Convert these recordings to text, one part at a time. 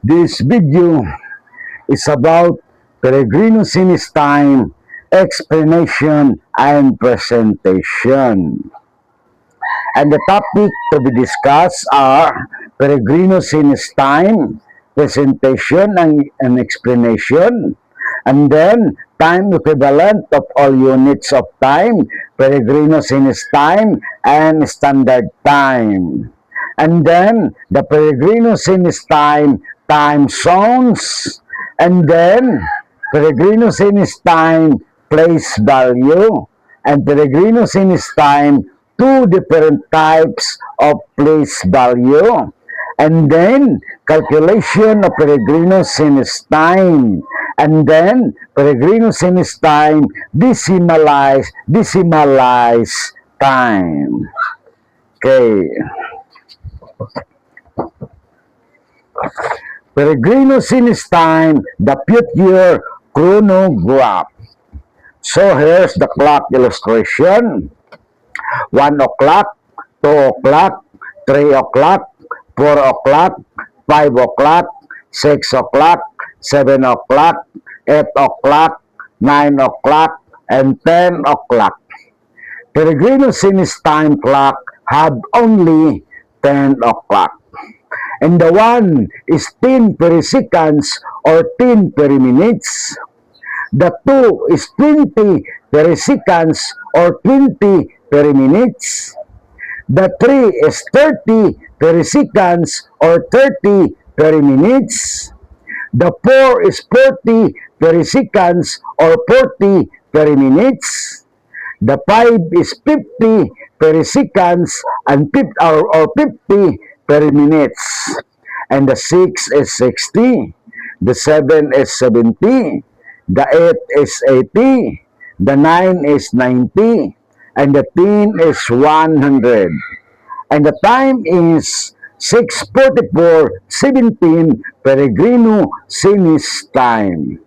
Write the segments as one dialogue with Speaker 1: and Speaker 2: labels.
Speaker 1: This video is about Peregrino Sinis time, explanation, and presentation. And the topic to be discussed are Peregrino Sinis time, presentation, and explanation, and then time equivalent of all units of time, Peregrino Sinis time, and standard time. And then the Peregrino Sinis time zones, and then Peregrino Sinis time place value, and Peregrino Sinis time two different types of place value, and then calculation of Peregrino Sinis time, and then Peregrino Sinis time decimalized time. Okay. Peregrino Sinis time, the future chronograph. So here's the clock illustration. 1 o'clock, 2 o'clock, 3 o'clock, 4 o'clock, 5 o'clock, 6 o'clock, 7 o'clock, 8 o'clock, 9 o'clock, and 10 o'clock. Peregrino Sinis time clock have only 10 o'clock. And the one is 10 periseconds or 10 periminutes. The 2 is 20 periseconds or 20 periminutes. The 3 is 30 periseconds or 30 periminutes. The 4 is 40 periseconds or 40 periminutes. The 5 is 50 periseconds and 50 periminutes. And the 6 is 60. The 7 is 70. The 8 is 80. The 9 is 90. And the 10 is 100. And the time is 6:44:17 Peregrino Sinis time.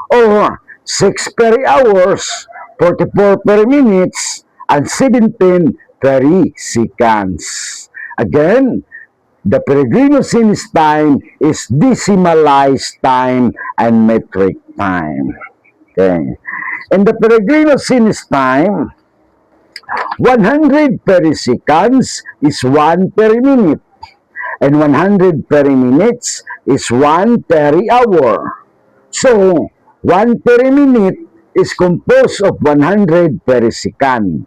Speaker 1: Or 6 hours, 44 minutes, and 17 seconds. Again, the Peregrino Sinis time is decimalized time and metric time. Okay. In the Peregrino Sinis time, 100 periseconds is 1 periminute, and 100 periminutes is 1 hour. So, 1 periminute is composed of 100 periseconds,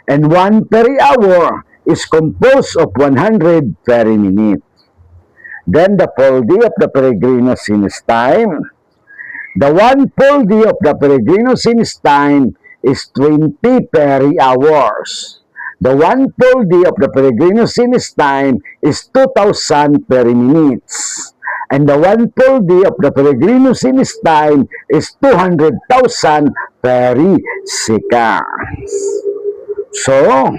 Speaker 1: and 1 hour is composed of 100 periminutes. Then the full day of the Peregrino Sinis time. The 1 full day of the Peregrino Sinis time is 20 hours. The 1 full day of the Peregrino Sinis time is 2,000 periminutes. And the 1 full day of the Peregrino Sinis time is 200,000 periseconds. So,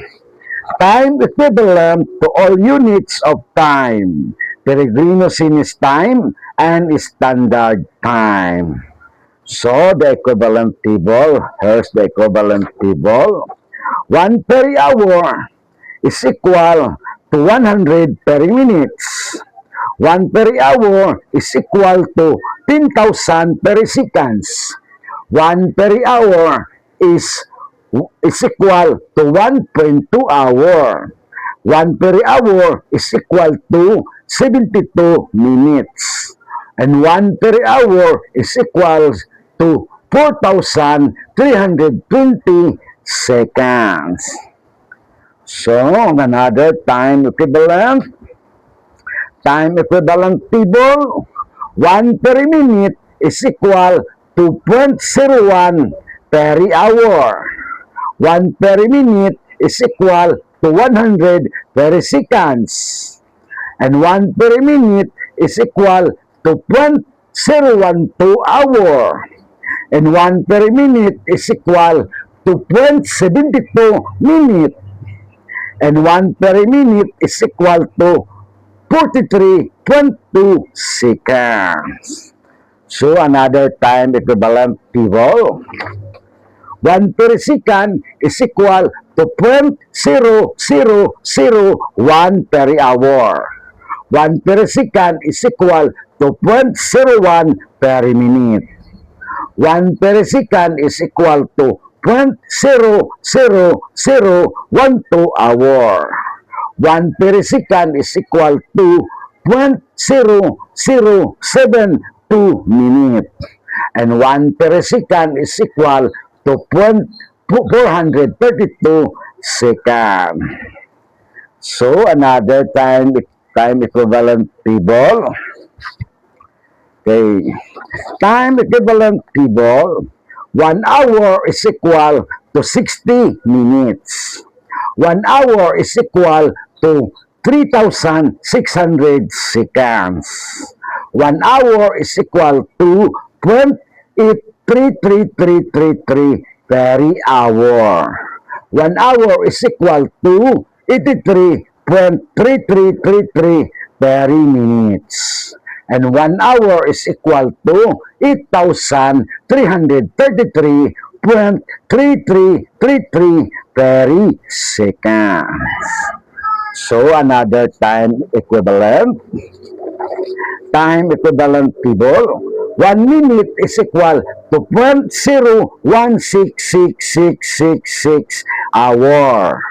Speaker 1: time equivalent to all units of time, Peregrino Sinis time and standard time. So, the equivalent table, here's the equivalent table. 1 hour is equal to 100 periminutes. 1 hour is equal to 10,000 periseconds. 1 hour is equal to 1.2 hour. 1 hour is equal to 72 minutes. And 1 hour is equal to 4,320 seconds. So, another time equivalent table, 1 minute is equal to 0.01 hour. 1 minute is equal to 100 periseconds. And 1 minute is equal to 0.012 hour. And 1 minute is equal to 0.72 minute. And 1 minute is equal to 43.2 seconds. So, another time equivalent table. 1 perisecond is equal to 0.0001 per hour. 1 perisecond is equal to 0.01 periminute. 1 perisecond is equal to 0.00012 hour. 1 perisecond is equal to 0.0072 minute. And 1 perisecond is equal to 432 second. So, another time equivalent table. Okay. Time equivalent table. 1 hour is equal to 60 minutes. 1 hour is equal to 3,600 seconds. 1 hour is equal to 0.833333 per hour. 1 hour is equal to 83.3333 per minutes. And 1 hour is equal to 8,333.3333 per seconds. So, another time equivalent table. 1 minute is equal to 0.016666 hour.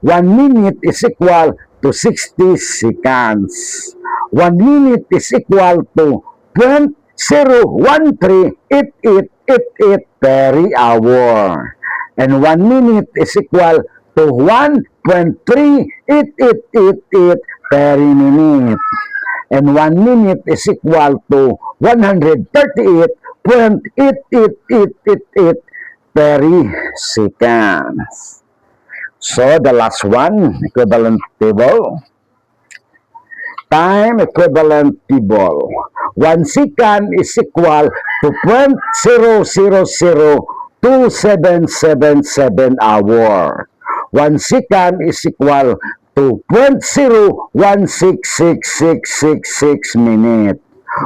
Speaker 1: 1 minute is equal to 60 seconds. 1 minute is equal to 0.0138888 per hour. And 1 minute is equal to 1.38888 per minute. And 1 minute is equal to 138.88888 per seconds. So, the last one, equivalent table. Time equivalent table. 1 second is equal to 0.0002777 hour. 1 second is equal to 0.016666 minute.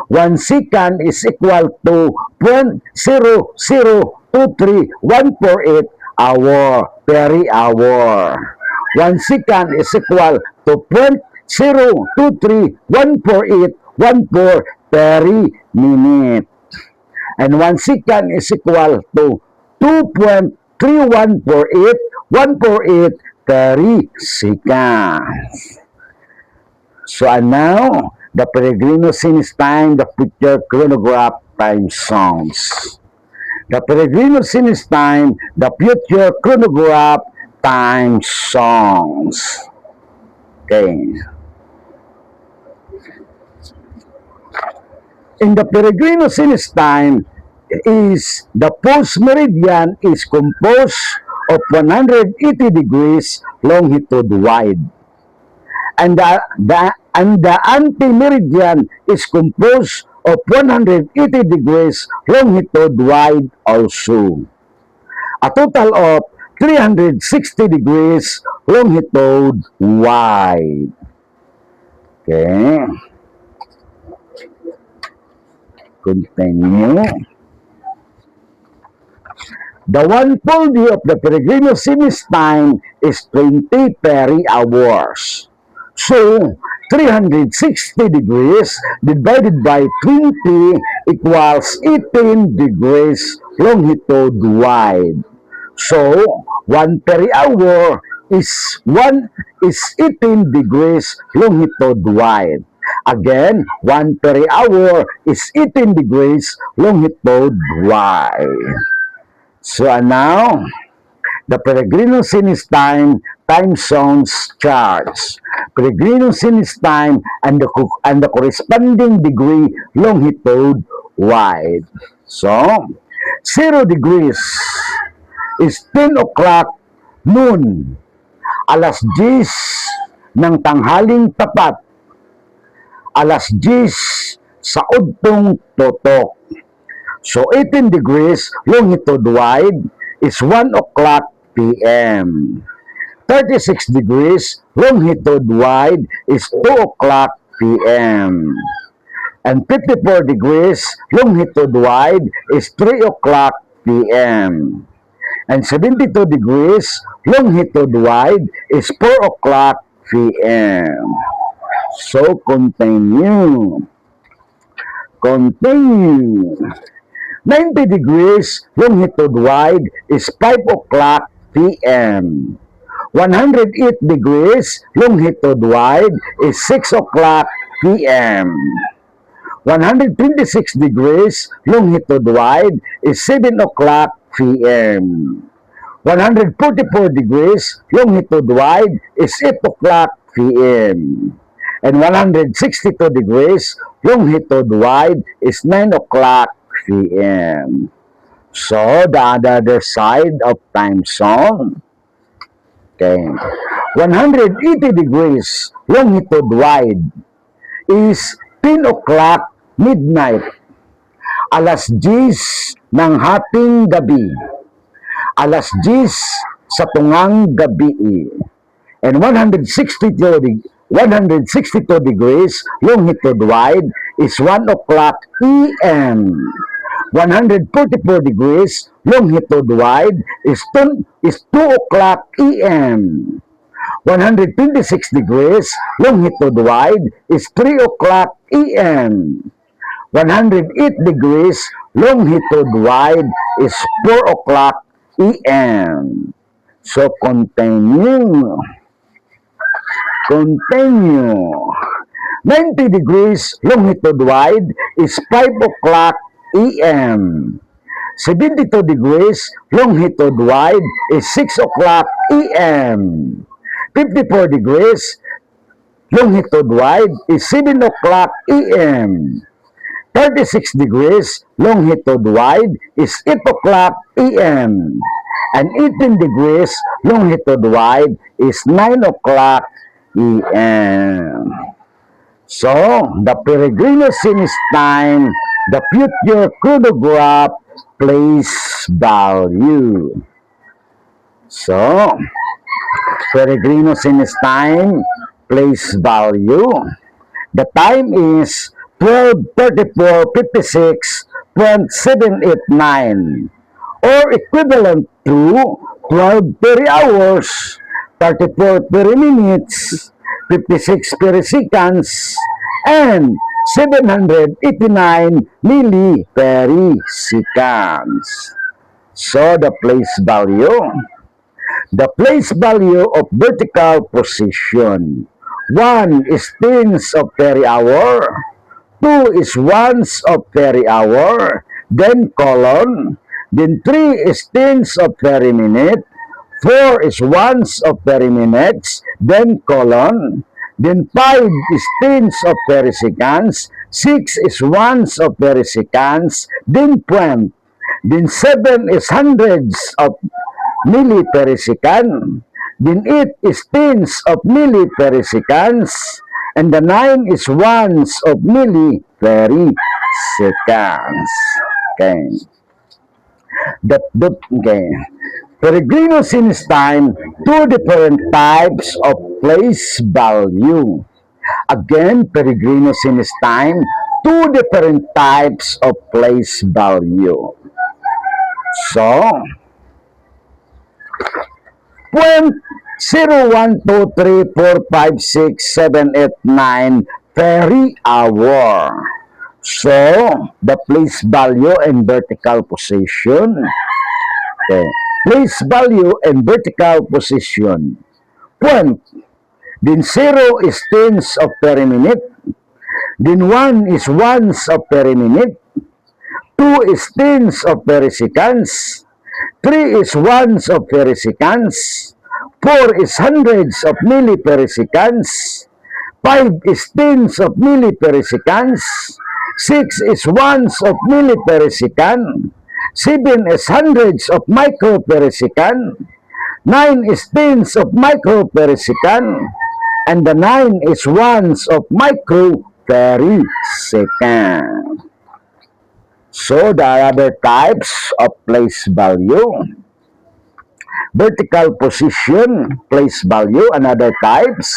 Speaker 1: 1 second is equal to 0.0023148 hour per hour. 1 second is equal to 0.02314 per minute. And 1 second is equal to 2.3148148 per second. So, and now, the Peregrino Sinus time, the future chronograph time songs. The Peregrino Sinus time, the future chronograph time songs. Okay. In the Peregrino Sinus time, is the pulse meridian is composed of 180 degrees longitude wide. And the anti-meridian is composed of 180 degrees longitude wide also. A total of 360 degrees longitude wide. Okay. Continue. The one-fold view of the Peregrino Sinus time is 20 peri-hours. So, 360 degrees divided by 20 equals 18 degrees longitude wide. So, 1 peri-hour is 18 degrees longitude wide. Again, 1 peri-hour is 18 degrees longitude wide. So, now, the Peregrino Sinus time zones charts. Peregrino Sinus time and the corresponding degree longitude wide. So, 0 degrees is 10 o'clock noon. Alas 10 ng tanghaling tapat. Alas 10 sa udtong totok. So, 18 degrees longitude wide is 1 o'clock p.m. 36 degrees longitude wide is 2 o'clock p.m. And 54 degrees longitude wide is 3 o'clock p.m. And 72 degrees longitude wide is 4 o'clock p.m. So, continue. Continue. 90 degrees longitude wide is 5 o'clock p.m. 108 degrees longitude wide is 6 o'clock p.m. 126 degrees longitude wide is 7 o'clock p.m. 144 degrees longitude wide is 8 o'clock p.m. And 162 degrees longitude wide is 9 o'clock p.m. So, the other side of time zone. Okay. 180 degrees longitude wide is 10 o'clock midnight. Alas 10 ng hating gabi. Alas 10 sa tungang gabi. And 162 degrees longitude wide is 1 o'clock p.m. 144 degrees longitude wide is 2 o'clock p.m. 126 degrees longitude wide is 3 o'clock p.m. 108 degrees longitude wide is 4 o'clock p.m. So, continue. Continue. 90 degrees longitude wide is 5 o'clock p.m. 72 degrees longitude wide is 6 o'clock p.m. 54 degrees longitude wide is 7 o'clock p.m. 36 degrees longitude wide is 8 o'clock p.m. And 18 degrees longitude wide is 9 o'clock p.m. So, the Peregrino Sinus time, the future chronograph, place value. So, Peregrino Sinus time, place value. The time is 12:34:56.789 or equivalent to 12 hours, 34 minutes, 56 seconds, and 789 milliseconds. So, the place value. The place value of vertical position. 1 is tenths of peri-hour. 2 is ones of peri-hour. Then colon. Then 3 is tenths of peri-minute. 4 is ones of peri-minutes. Then colon. Then 5 is tenths of peri-seconds. 6 is ones of peri-seconds. Then point. Then 7 is hundreds of milliperisecond. Then 8 is tenths of millipereseconds. And the 9 is ones of millipereseconds. Okay. Okay. Peregrino Sinus time, 2 different types of place value. Again, Peregrino Sinus time, 2 different types of place value. So, 0.0123456789 peri-hour. So, the place value and vertical position. Okay. Place value and vertical position. Point. Then 0 is tenths of peri-minute. Then 1 is ones of peri-minute. 2 is tenths of peri-seconds. 3 is ones of peri-seconds. 4 is hundreds of millipereseconds. 5 is tenths of millipereseconds. 6 is ones of milliperesecond. 7 is hundreds of microperesecond. 9 is tenths of microperesecond. And the 9 is ones of microperesecond. So, the other types of place value. Vertical position, place value, another types.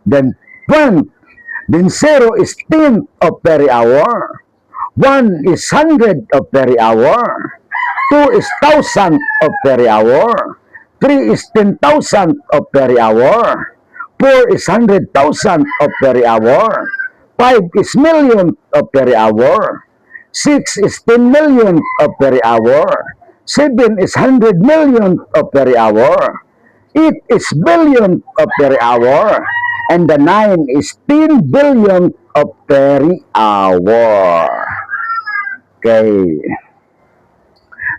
Speaker 1: Then point. Then 0 is tenth of peri-hour. 1 is hundred of peri-hour. 2 is thousand of peri-hour. 3 is 10,000 of peri-hour. 4 is 100,000 of peri-hour. 5 is million of peri-hour. 6 is 10 million of peri-hour. 7 is 100 million of peri-hour. 8 is billion of peri-hour. And the 9 is 10 billion of peri-hour. Okay.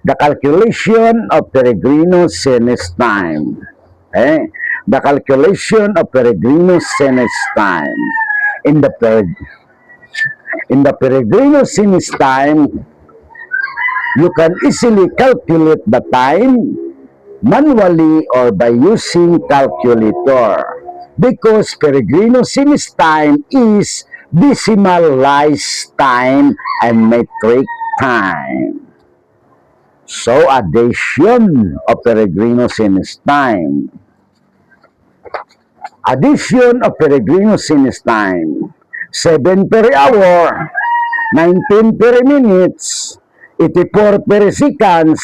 Speaker 1: The calculation of Peregrino-Senes time. Okay? The calculation of Peregrino-Senes time. In the Peregrino-Senes time, you can easily calculate the time manually or by using calculator, because Peregrino-Senes time is decimalized time and metric time. So, addition of Peregrino-Senes time. Addition of Peregrino-Senes time. 7 peri-hour, 19 peri-minutes, 84 peri-seconds,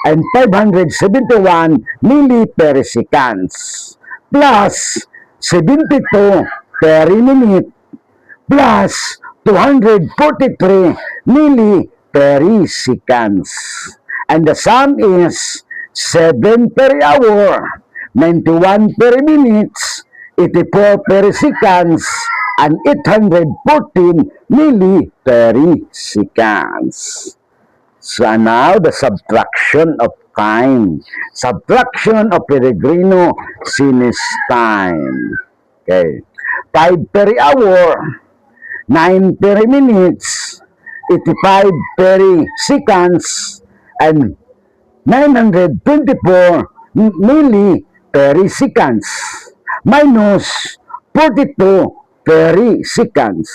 Speaker 1: and 571 milli-peri-seconds, plus 72 peri-minute, plus 243 milli-peri-seconds. And the sum is 7 peri-hour, 91 peri-minutes, 84 peri-seconds, and 814 milli-peri-seconds. So now the subtraction of time. Subtraction of Peregrino-Senes time. Okay. 5 peri-hour, 9 peri-minutes, 85 peri-seconds, and 924 milli-peri-seconds minus 42 peri-seconds.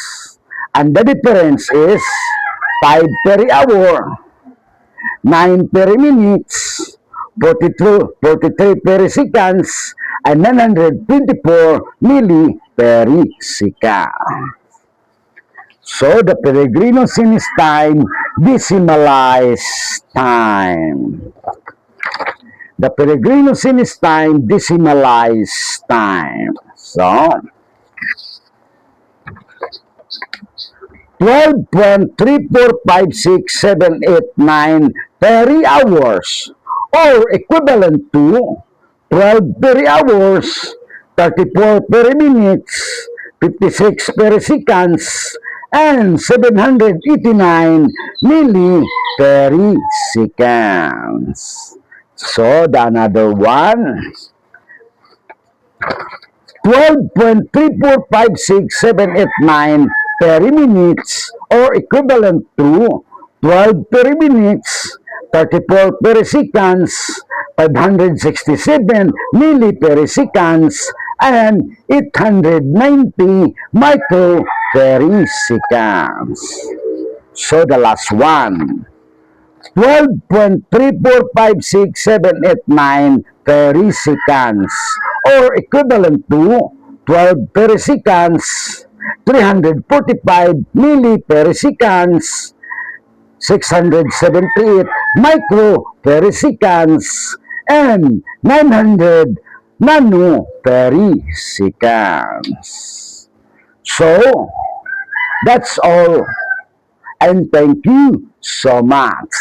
Speaker 1: And the difference is 5 peri-hour, 9 peri-minutes, 43 peri-seconds, and 924 milli-peri-seconds. So, the Peregrino-Senes time, decimalized time. The Peregrino-Senes time, decimalized time. So, 12.345678 peri-hours, or equivalent to 12 peri-hours, 34 peri-minutes, 56 peri-seconds, and 789 milli-peri-seconds. So, the another one, 12.345678 peri-minutes, or equivalent to 12 peri-minutes, 34 peri-seconds, 567 milli-peri-seconds, and 890 micro-peri-seconds. So, the last one, 12.345678 peri-seconds, or equivalent to 12 peri-seconds, 345 milli-peri-seconds, 678 micro-peri-seconds, and 900 nano-peri-seconds. So, that's all. And thank you so much.